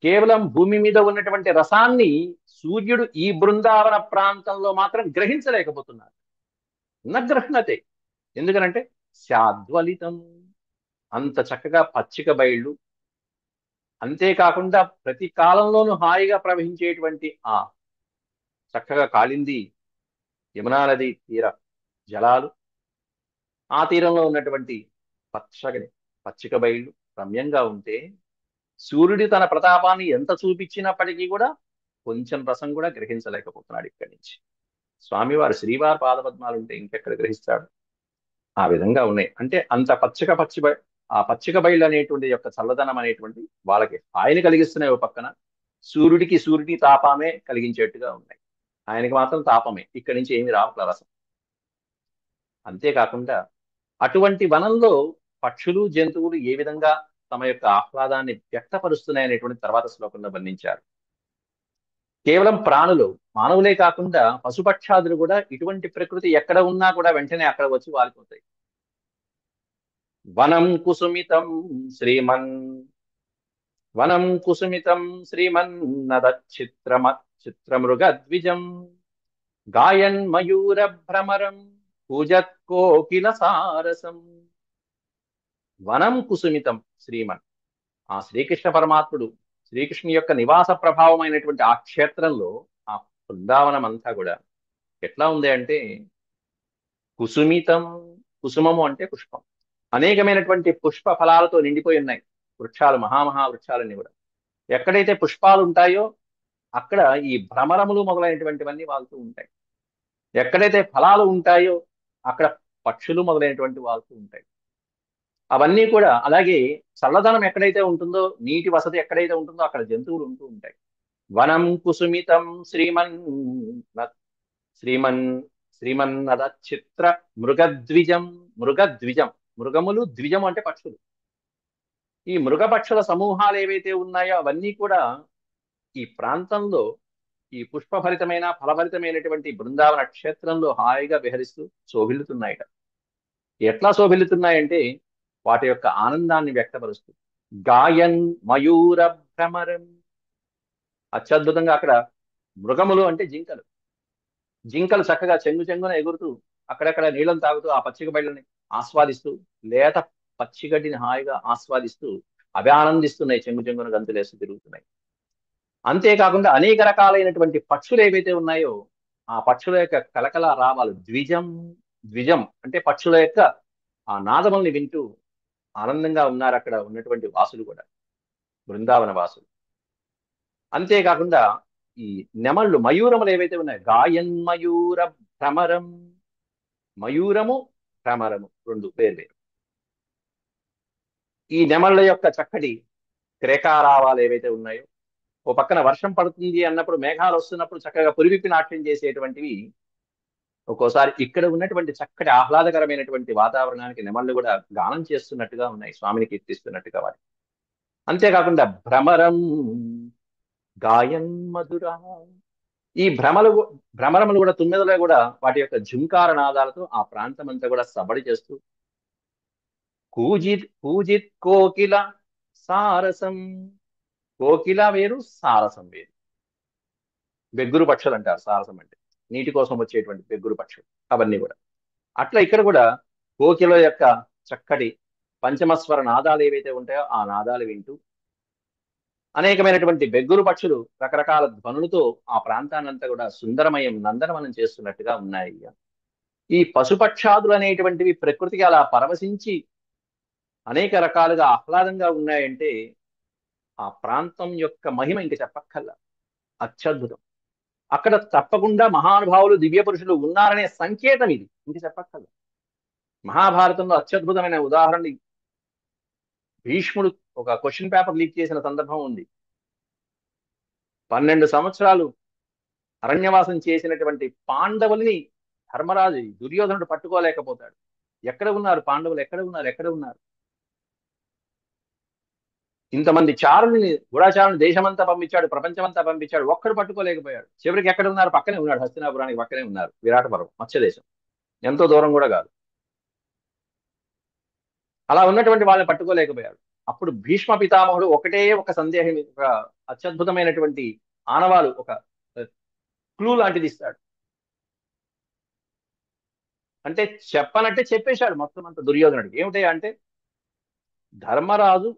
కేవలం భూమి మీద ఉన్నటువంటి రసాన్ని సూర్యుడు ఈ బృందావన ప్రాంతంలో మాత్రం గ్రహించలేకపోతున్నారు. నగ్రహణతే, ఎందుకనంటే శాద్వలితం, అంత చక్కగా పచ్చిక బయళ్ళు, అంతేకాకుండా ప్రతి కాలంలోనూ హాయిగా ప్రవహించేటువంటి ఆ చక్కగా కాళింది యమునా నది తీర జలాలు, ఆ తీరంలో ఉన్నటువంటి పచ్చగని పచ్చిక బయళ్ళు రమ్యంగా ఉంటే సూర్యుడి తన ప్రతాపాన్ని ఎంత చూపించినప్పటికీ కూడా కొంచెం రసం కూడా గ్రహించలేకపోతున్నాడు ఇక్కడి నుంచి. స్వామివారు శ్రీవారి పాదపద్మాలు ఉంటే ఇంకెక్కడ గ్రహిస్తాడు? ఆ విధంగా ఉన్నాయి. అంటే అంత ఆ పచ్చిక బయళ్ళు అనేటువంటి యొక్క చల్లదనం అనేటువంటి వాళ్ళకి ఆయన కలిగిస్తున్నాయి. ఓ పక్కన సూర్యుడి తాపమే కలిగించేట్టుగా ఉన్నాయి. ఆయనకి మాత్రం తాపమే, ఇక్కడి నుంచి ఏమి రావట్ల రసం. అంతేకాకుండా అటువంటి వనంలో పక్షులు జంతువులు ఏ విధంగా తమ యొక్క ఆహ్లాదాన్ని వ్యక్తపరుస్తున్నాయి అనేటువంటి తర్వాత శ్లోకంలో వర్ణించారు. కేవలం ప్రాణులు, మానవులే కాకుండా పశుపక్షాదులు కూడా ఇటువంటి ప్రకృతి ఎక్కడ ఉన్నా కూడా వెంటనే అక్కడ వచ్చి వాలిపోతాయి. వనం కుసుమితం శ్రీమన్ వనం కుసుమితం శ్రీమన్నద చిత్రమృగద్విజం గాయన్ మయూర భ్రమరం పూజత్ కోకిల సారసం. వనం కుసుమితం శ్రీమన్, ఆ శ్రీకృష్ణ పరమాత్ముడు శ్రీకృష్ణుని యొక్క నివాస ప్రభావమైనటువంటి ఆ క్షేత్రంలో ఆ బృందావనం అంతా కూడా ఎట్లా ఉంది అంటే కుసుమితం, కుసుమము అంటే పుష్పం, అనేకమైనటువంటి పుష్ప ఫలాలతో నిండిపోయి ఉన్నాయి వృక్షాలు, మహామహా వృక్షాలన్నీ కూడా. ఎక్కడైతే పుష్పాలు ఉంటాయో అక్కడ ఈ భ్రమరములు మొదలైనటువంటివన్నీ వాళ్తూ ఉంటాయి. ఎక్కడైతే ఫలాలు ఉంటాయో అక్కడ పక్షులు మొదలైనటువంటి వాళ్తూ ఉంటాయి. అవన్నీ కూడా అలాగే చల్లదనం ఎక్కడైతే ఉంటుందో, నీటి వసతి ఎక్కడైతే ఉంటుందో అక్కడ జంతువులు ఉంటూ ఉంటాయి. వనం కుసుమితం శ్రీమన్నద చిత్ర మృగద్విజం. మృగద్విజం, మృగములు, ద్విజము అంటే పక్షులు. ఈ మృగపక్షుల సమూహాలు ఏవైతే ఉన్నాయో అవన్నీ కూడా ఈ ప్రాంతంలో ఈ పుష్పభరితమైన ఫలభరితమైనటువంటి బృందావన క్షేత్రంలో హాయిగా విహరిస్తూ శోభిల్లుతున్నాయట. ఎట్లా శోభిల్లుతున్నాయంటే వాటి యొక్క ఆనందాన్ని వ్యక్తపరుస్తూ గాయన్ మయూర భ్రమరం. అత్యద్భుతంగా అక్కడ మృగములు అంటే జింకలు. జింకలు చక్కగా చెంగు చెంగున ఎగురుతూ అక్కడక్కడ నీళ్ళని తాగుతూ ఆ పచ్చిక బయళ్ళని ఆస్వాదిస్తూ లేత పచ్చిగడ్డిని హాయిగా ఆస్వాదిస్తూ అవి ఆనందిస్తున్నాయి, చెంగు చెంగున గంతులేస్తూ తిరుగుతున్నాయి. అంతేకాకుండా అనేక రకాలైనటువంటి పక్షులు ఏవైతే ఉన్నాయో ఆ పక్షుల యొక్క కలకల రావాలు ద్విజం. ద్విజం అంటే పక్షుల యొక్క ఆ నాదముల్ని వింటూ ఆనందంగా ఉన్నారు అక్కడ ఉన్నటువంటి వాసులు కూడా, బృందావన వాసులు. అంతేకాకుండా ఈ నెమళ్ళు, మయూరములు ఏవైతే ఉన్నాయో గాయన్ మయూర భ్రమరం. మయూరము, భ్రమరము రెండు వేరు. ఈ నెమళ్ళ యొక్క చక్కటి క్రేకారావాలు ఏవైతే ఉన్నాయో, ఓ పక్కన వర్షం పడుతుంది అన్నప్పుడు, మేఘాలు వస్తున్నప్పుడు చక్కగా పురివిప్పి నాట్యం చేసేటువంటివి ఒక్కోసారి ఇక్కడ ఉన్నటువంటి చక్కటి ఆహ్లాదకరమైనటువంటి వాతావరణానికి నెమళ్ళు కూడా గానం చేస్తున్నట్టుగా ఉన్నాయి, స్వామిని కీర్తిస్తున్నట్టుగా వాటి. అంతేకాకుండా భ్రమరం గాయన్ మధుర. ఈ భ్రమరములు కూడా, తుమ్మెదలు కూడా వాటి యొక్క ఝుంకార నాదాలతో ఆ ప్రాంతం అంతా కూడా సబడి చేస్తూ కూజిత్ కూజిత్ కోకిల సారసం. కోకిల వేరు, సారసం వేరు. బెగ్గురు పక్షులు అంటారు సారసం అంటే, నీటి కోసం వచ్చేటువంటి బెగ్గురు పక్షులు అవన్నీ కూడా. అట్లా ఇక్కడ కూడా కోకిల యొక్క చక్కటి పంచమస్వర నాదాలు ఏవైతే ఉంటాయో ఆ నాదాలు వింటూ అనేకమైనటువంటి బెగ్గురు పక్షులు రకరకాల ధ్వనులతో ఆ ప్రాంతాన్నంతా కూడా సుందరమయం, నందనవనం చేస్తున్నట్టుగా ఉన్నాయి. ఈ పశుపక్షాదులు అనేటువంటివి ప్రకృతికి అలా పరవశించి అనేక రకాలుగా ఆహ్లాదంగా ఉన్నాయంటే ఆ ప్రాంతం యొక్క మహిమ ఇంక చెప్పక్కర్లా, అత్యద్భుతం. అక్కడ తప్పకుండా మహానుభావులు, దివ్య పురుషులు ఉన్నారనే సంకేతం ఇది, ఇంక చెప్పక్కర్లా. మహాభారతంలో అత్యద్భుతమైన ఉదాహరణ భీష్ముడు ఒక క్వశ్చన్ పేపర్ లీక్ చేసిన సందర్భం ఉంది. 12 సంవత్సరాలు అరణ్యవాసం చేసినటువంటి పాండవుల్ని ధర్మరాజు దుర్యోధనుడు పట్టుకోలేకపోతాడు. ఎక్కడ ఉన్నారు పాండవులు, ఎక్కడ ఉన్నారు, ఎక్కడ ఉన్నారు? ఇంతమంది చారుల్ని, గూఢాచారుని దేశమంతా పంపించాడు, ప్రపంచమంతా పంపించాడు, ఒక్కడు పట్టుకోలేకపోయాడు. చివరికి ఎక్కడ ఉన్నారు? పక్కనే ఉన్నాడు, హస్తినాపురానికి పక్కనే ఉన్నారు, విరాటపురం మత్స్యదేశం, ఎంతో దూరం కూడా కాదు. అలా ఉన్నటువంటి వాళ్ళని పట్టుకోలేకపోయాడు. అప్పుడు భీష్మ పితామహుడు ఒకటే ఒక సందేహం, ఒక అత్యద్భుతమైనటువంటి ఆనవాలు, ఒక క్లూ లాంటిది ఇస్తాడు. అంటే చెప్పనంటే చెప్పేశాడు మొత్తం అంత దుర్యోధనుడికి. ఏమిటి అంటే ధర్మరాజు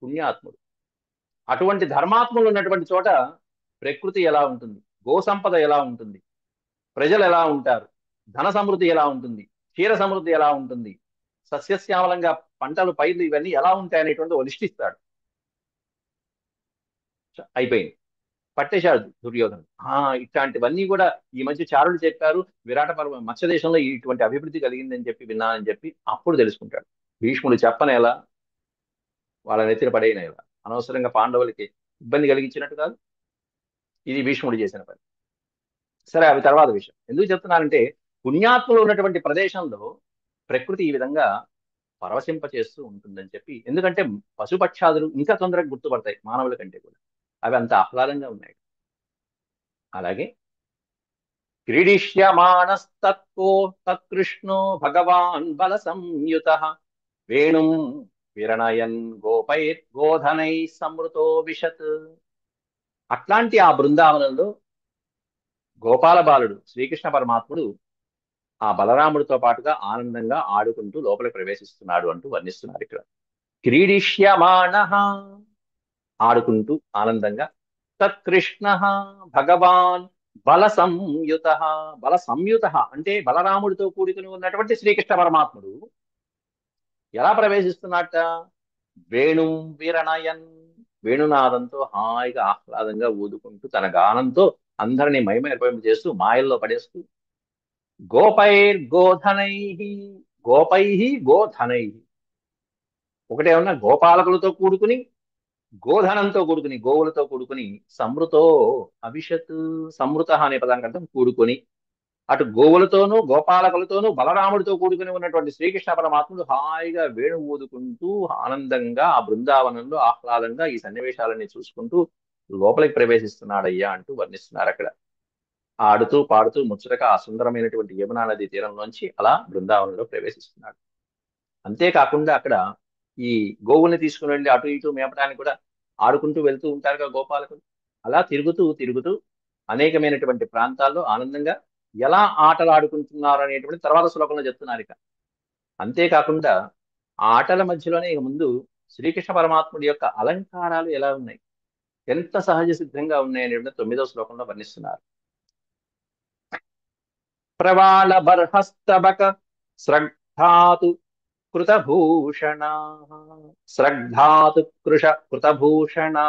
పుణ్యాత్ముడు. అటువంటి ధర్మాత్ములు ఉన్నటువంటి చోట ప్రకృతి ఎలా ఉంటుంది, గో సంపద ఎలా ఉంటుంది, ప్రజలు ఎలా ఉంటారు, ధన సమృద్ధి ఎలా ఉంటుంది, క్షీర సమృద్ధి ఎలా ఉంటుంది, సస్యశ్యామలంగా పంటలు, పైర్లు ఇవన్నీ ఎలా ఉంటాయి అనేటువంటి ఒక లిస్ట్ ఇస్తాడు. అయిపోయింది, పట్టేశాడు దుర్యోధను. ఇట్లాంటివన్నీ కూడా ఈ మధ్య చారులు చెప్పారు, విరాట పర్వ మత్స్యదేశంలో ఇటువంటి అభివృద్ధి కలిగిందని చెప్పి విన్నానని చెప్పి అప్పుడు తెలుసుకుంటాడు. భీష్ముడు చెప్పనేలా, వాళ్ళ నెత్తిన పడేయనేలా, అనవసరంగా పాండవులకి ఇబ్బంది కలిగించినట్టు కాదు. ఇది భీష్ముడు చేసిన పని. సరే, అవి తర్వాత విషయం. ఎందుకు చెప్తున్నానంటే పుణ్యాత్ములు ఉన్నటువంటి ప్రదేశంలో ప్రకృతి ఈ విధంగా పరవశింప చేస్తూ ఉంటుందని చెప్పి. ఎందుకంటే పశుపక్షాదులు ఇంకా తొందరగా గుర్తుపడతాయి మానవుల కంటే కూడా, అవి అంత ఆహ్లాదంగా ఉన్నాయి. అలాగే క్రీడిష్యమాణస్తత్కో తత్కృష్ణో భగవాన్ బల సంయుత వేణుం విరణయన్ గోపైర్ గోధనై సమృతో విశత్. అట్లాంటి ఆ బృందావనంలో గోపాల బాలుడు శ్రీకృష్ణ పరమాత్ముడు ఆ బలరాముడితో పాటుగా ఆనందంగా ఆడుకుంటూ లోపలికి ప్రవేశిస్తున్నాడు అంటూ వర్ణిస్తున్నారు ఇక్కడ. క్రీడిష్యమాణ, ఆడుకుంటూ ఆనందంగా, తత్కృష్ణ భగవాన్ బల సంయుత. బల సంయుత అంటే బలరాముడితో కూడుకుని ఉన్నటువంటి శ్రీకృష్ణ పరమాత్ముడు ఎలా ప్రవేశిస్తున్నట్ట? వేణు విరణయన్, వేణునాదంతో హాయిగా ఆహ్లాదంగా ఊదుకుంటూ తన గానంతో అందరినీ మైమరిపంపు చేస్తూ మాయల్లో పడేస్తూ, గోపైర్ గోధనై, గోపై గోధనై, ఒకటేమన్నా గోపాలకులతో కూడుకుని, గోధనంతో కూడుకుని, గోవులతో కూడుకుని, సమృతో అవిషత్, సమృత అనే పదానికి అర్థం కూడుకొని, అటు గోవులతోనూ గోపాలకులతోనూ బలరాముడితో కూడుకుని ఉన్నటువంటి శ్రీకృష్ణ పరమాత్ముడు హాయిగా వేణు ఊదుకుంటూ ఆనందంగా ఆ బృందావనంలో ఆహ్లాదంగా ఈ సన్నివేశాలన్నీ చూసుకుంటూ లోపలికి ప్రవేశిస్తున్నాడయ్యా అంటూ వర్ణిస్తున్నారు అక్కడ. ఆడుతూ పాడుతూ ముచ్చటగా ఆ సుందరమైనటువంటి యమునా నది తీరంలోంచి అలా బృందావనంలో ప్రవేశిస్తున్నాడు. అంతేకాకుండా అక్కడ ఈ గోవుల్ని తీసుకుని వెళ్ళి అటు ఇటు మేపడానికి కూడా ఆడుకుంటూ వెళ్తూ ఉంటారుగా గోపాలకులు. అలా తిరుగుతూ తిరుగుతూ అనేకమైనటువంటి ప్రాంతాల్లో ఆనందంగా ఎలా ఆటలు ఆడుకుంటున్నారు అనేటువంటి తర్వాత శ్లోకంలో చెప్తున్నారు ఇక. అంతేకాకుండా ఆ ఆటల మధ్యలోనే ఇక ముందు శ్రీకృష్ణ పరమాత్ముడి యొక్క అలంకారాలు ఎలా ఉన్నాయి, ఎంత సహజ సిద్ధంగా ఉన్నాయి అనేటువంటి 9వ శ్లోకంలో వర్ణిస్తున్నారు. ప్రవాళ బర్హస్తబక స్రగ్ధాతు కృతభూషణా స్రగ్ధాతు కృతభూషణా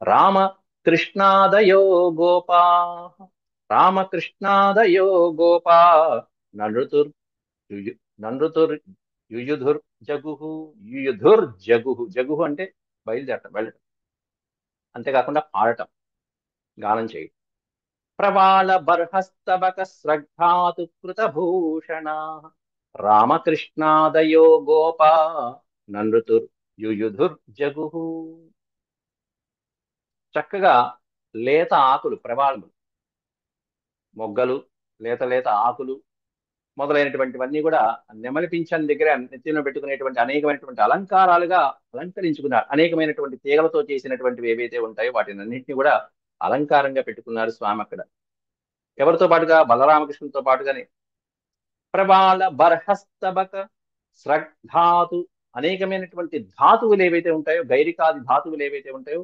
రామ కృష్ణాదయో గోపా రామకృష్ణాదయో గోపా నృతుర్ నృతుర్ యుయుధుర్ జగుహు యుయుధుర్ జగుహు. జగుహు అంటే బయలుదేరటం, వెళ్ళటం. అంతేకాకుండా పాడటం, గానం చేయటం. ప్రవాళ బర్హస్తబక స్రగ్ధాతు కృతభూషణ రామకృష్ణాదయో గోపా నృతుర్ యుయుధుర్ జగుహు. చక్కగా లేత ఆకులు, ప్రవాళములు, మొగ్గలు, లేత లేత ఆకులు మొదలైనటువంటివన్నీ కూడా నెమలి పింఛన్ దగ్గర నెత్తిన పెట్టుకునేటువంటి అనేకమైనటువంటి అలంకారాలుగా అలంకరించుకున్నారు. అనేకమైనటువంటి తీగలతో చేసినటువంటివి ఏవైతే ఉంటాయో వాటిని అన్నింటినీ కూడా అలంకారంగా పెట్టుకున్నారు స్వామి అక్కడ. ఎవరితో పాటుగా? బలరామకృష్ణులతో పాటుగానే. ప్రబాల బర్హస్తబక స్రగ్ధాతు, అనేకమైనటువంటి ధాతువులు ఏవైతే ఉంటాయో, గైరికాది ధాతువులు ఏవైతే ఉంటాయో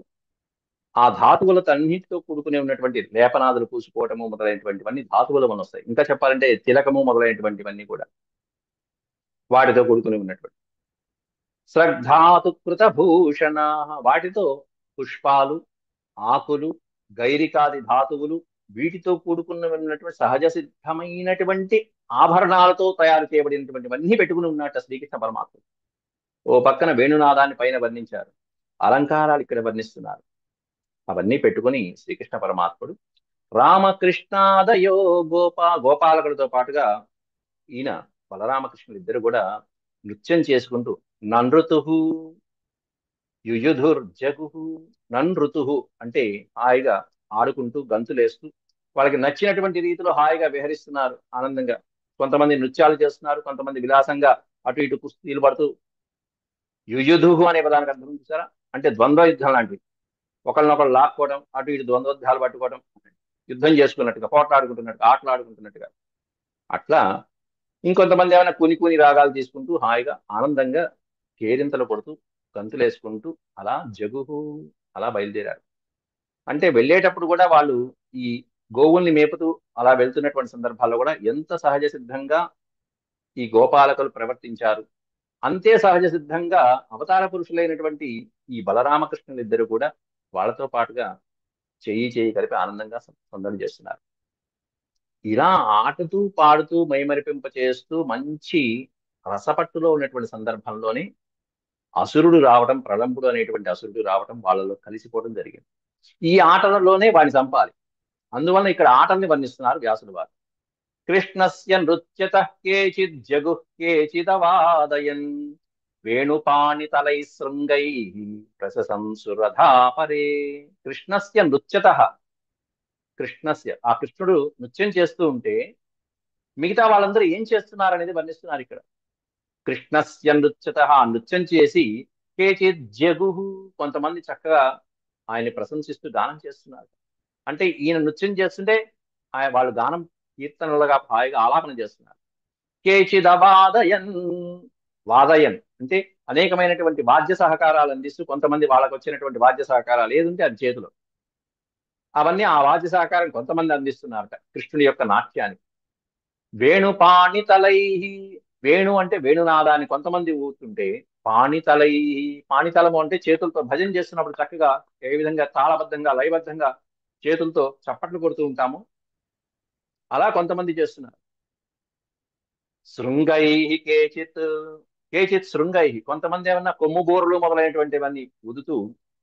ఆ ధాతువులతో అన్నింటితో కూడుకునే ఉన్నటువంటి లేపనాదులు పూసుకోవటము మొదలైనటువంటివన్నీ ధాతువులు మనం వస్తాయి. ఇంకా చెప్పాలంటే తిలకము మొదలైనటువంటివన్నీ కూడా వాటితో కూడుకుని ఉన్నటువంటి స్రగ్ధాతు కృత భూషణ, వాటితో పుష్పాలు, ఆకులు, గైరికాది ధాతువులు వీటితో కూడుకున్న ఉన్నటువంటి సహజ సిద్ధమైనటువంటి ఆభరణాలతో తయారు చేయబడినటువంటివన్నీ పెట్టుకుని ఉన్నట్ట శ్రీకృష్ణ పరమాత్మ. ఓ పక్కన వేణునాదాన్ని పైన వర్ణించారు, అలంకారాలు ఇక్కడ వర్ణిస్తున్నారు. అవన్నీ పెట్టుకుని శ్రీకృష్ణ పరమాత్ముడు రామకృష్ణాదయో గోపాలకులతో పాటుగా ఈయన బలరామకృష్ణులు ఇద్దరు కూడా నృత్యం చేసుకుంటూ ననృతు యుయుధుర్ జగుహు. ననృతు అంటే హాయిగా ఆడుకుంటూ గంతులేస్తూ వాళ్ళకి నచ్చినటువంటి రీతిలో హాయిగా విహరిస్తున్నారు ఆనందంగా. కొంతమంది నృత్యాలు చేస్తున్నారు, కొంతమంది విలాసంగా అటు ఇటు కుస్తీలు పడుతూ. యుయుధుహు అనే పదానికి అర్థం చూసారా? అంటే ద్వంద్వ యుద్ధం లాంటివి. ఒకళ్ళనొకళ్ళు లాక్కోవడం, అటు ఇటు ద్వంద్వోద్ధాలు పట్టుకోవడం, యుద్ధం చేసుకున్నట్టుగా, పోట్లాడుకుంటున్నట్టుగా, ఆటలాడుకుంటున్నట్టుగా. అట్లా ఇంకొంతమంది ఏమైనా కూని కూని రాగాలు తీసుకుంటూ హాయిగా ఆనందంగా కేరింతలు కొడుతూ గంతులేసుకుంటూ అలా జగుహు అలా బయలుదేరారు. అంటే వెళ్ళేటప్పుడు కూడా వాళ్ళు ఈ గోవుల్ని మేపుతూ అలా వెళ్తున్నటువంటి సందర్భాల్లో కూడా ఎంత సహజ సిద్ధంగా ఈ గోపాలకులు ప్రవర్తించారు, అంతే సహజ సిద్ధంగా అవతార పురుషులైనటువంటి ఈ బలరామకృష్ణులు ఇద్దరు కూడా వాళ్ళతో పాటుగా చేయి చేయి కలిపి ఆనందంగా సందడి చేస్తున్నారు. ఇలా ఆడుతూ పాడుతూ మైమరిపింప చేస్తూ మంచి రసపట్టులో ఉన్నటువంటి సందర్భంలోనే అసురుడు రావడం, ప్రళంబుడు అనేటువంటి అసురుడు రావడం, వాళ్ళలో కలిసిపోవడం జరిగింది. ఈ ఆటలలోనే వాడిని చంపాలి. అందువల్ల ఇక్కడ ఆటల్ని వర్ణిస్తున్నారు వ్యాసుడు వారు. కృష్ణస్య నృత్యత కేచిద్ జగుః కేచిదవాదయన్ వేణుపాణితలై శృంగై ప్రశంసురథాపరే. కృష్ణస్య నృత్యత, కృష్ణస్య ఆ కృష్ణుడు నృత్యం చేస్తూ ఉంటే మిగతా వాళ్ళందరూ ఏం చేస్తున్నారు అనేది వర్ణిస్తున్నారు ఇక్కడ. కృష్ణస్య నృత్యత, నృత్యం చేసి కేచిద్ జగుహు, కొంతమంది చక్కగా ఆయన్ని ప్రశంసిస్తూ గానం చేస్తున్నారు. అంటే ఈయన నృత్యం చేస్తుంటే వాళ్ళు గానం కీర్తనలుగా హాయిగా ఆలాపన చేస్తున్నారు. కేచిద్ అవాదయన్, వాదయన్ అంటే అనేకమైనటువంటి వాద్య సహకారాలు అందిస్తూ, కొంతమంది వాళ్ళకు వచ్చినటువంటి వాద్య సహకారాలు ఏదుంటే అది చేతిలో అవన్నీ ఆ వాద్య సహకారం కొంతమంది అందిస్తున్నారట కృష్ణుడి యొక్క నాట్యానికి. వేణుపాణితలై, వేణు అంటే వేణునాదాన్ని కొంతమంది ఊతుంటే, పాణితలై, పాణితలము అంటే చేతులతో భజన చేస్తున్నప్పుడు చక్కగా ఏ విధంగా తాళబద్ధంగా లయబద్ధంగా చేతులతో చప్పట్లు కొడుతూ ఉంటాము అలా కొంతమంది చేస్తున్నారు. శృంగై కేచిత్, కేచిత్ శృంగై, కొంతమంది ఏమన్నా కొమ్ము బోరులు మొదలైనటువంటివన్నీ ఊదుతూ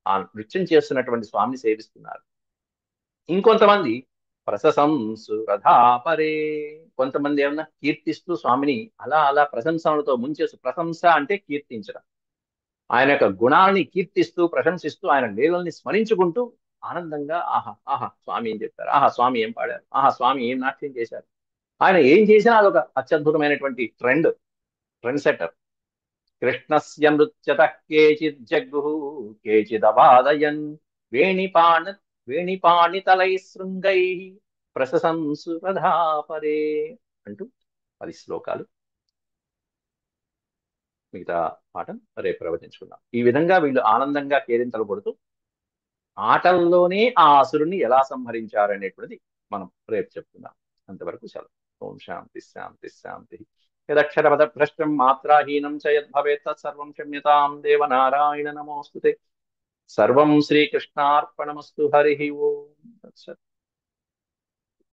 ఆ నృత్యం చేస్తున్నటువంటి స్వామిని సేవిస్తున్నారు. ఇంకొంతమంది ప్రశంసు రథాపరే. కొంతమంది ఏమన్నా కీర్తిస్తూ స్వామిని అలా అలా ప్రశంసలతో ముంచేస్తూ, ప్రశంస అంటే కీర్తించడం, ఆయన యొక్క గుణాలని కీర్తిస్తూ ప్రశంసిస్తూ ఆయన లీలల్ని స్మరించుకుంటూ ఆనందంగా ఆహా ఆహా స్వామి ఏం చెప్పారు, ఆహా స్వామి ఏం పాడారు, ఆహా స్వామి ఏం నాట్యం చేశారు, ఆయన ఏం చేసినా అదొక అత్యద్భుతమైనటువంటి ట్రెండ్ సెటర్. కృష్ణస్య నృత్యత కేచిద్ జగ్గుః కేచిదవాదయన్ వేణిపాణ వేణిపాణితలై శృంగై ప్రశంసు రథాపరే అంటూ 10 శ్లోకాలు. మిగతా పాఠం రేపు ప్రవచించుకుందాం. ఈ విధంగా వీళ్ళు ఆనందంగా కేరింతలు కొడుతూ ఆటల్లోనే ఆ అసురుణ్ణి ఎలా సంహరించారనేటువంటిది మనం రేపు చెప్తున్నాం. అంతవరకు సెలవు. ఓం శాంతి శాంతి శాంతి. యదక్షరపద భ్రష్టం మాత్రాహీనం చ యద్భవేత్ తత్సర్వం క్షమ్యతాం దేవనారాయణ నమోస్తుతే. సర్వం శ్రీకృష్ణార్పణమస్తు. హరి ఓం తత్సత్.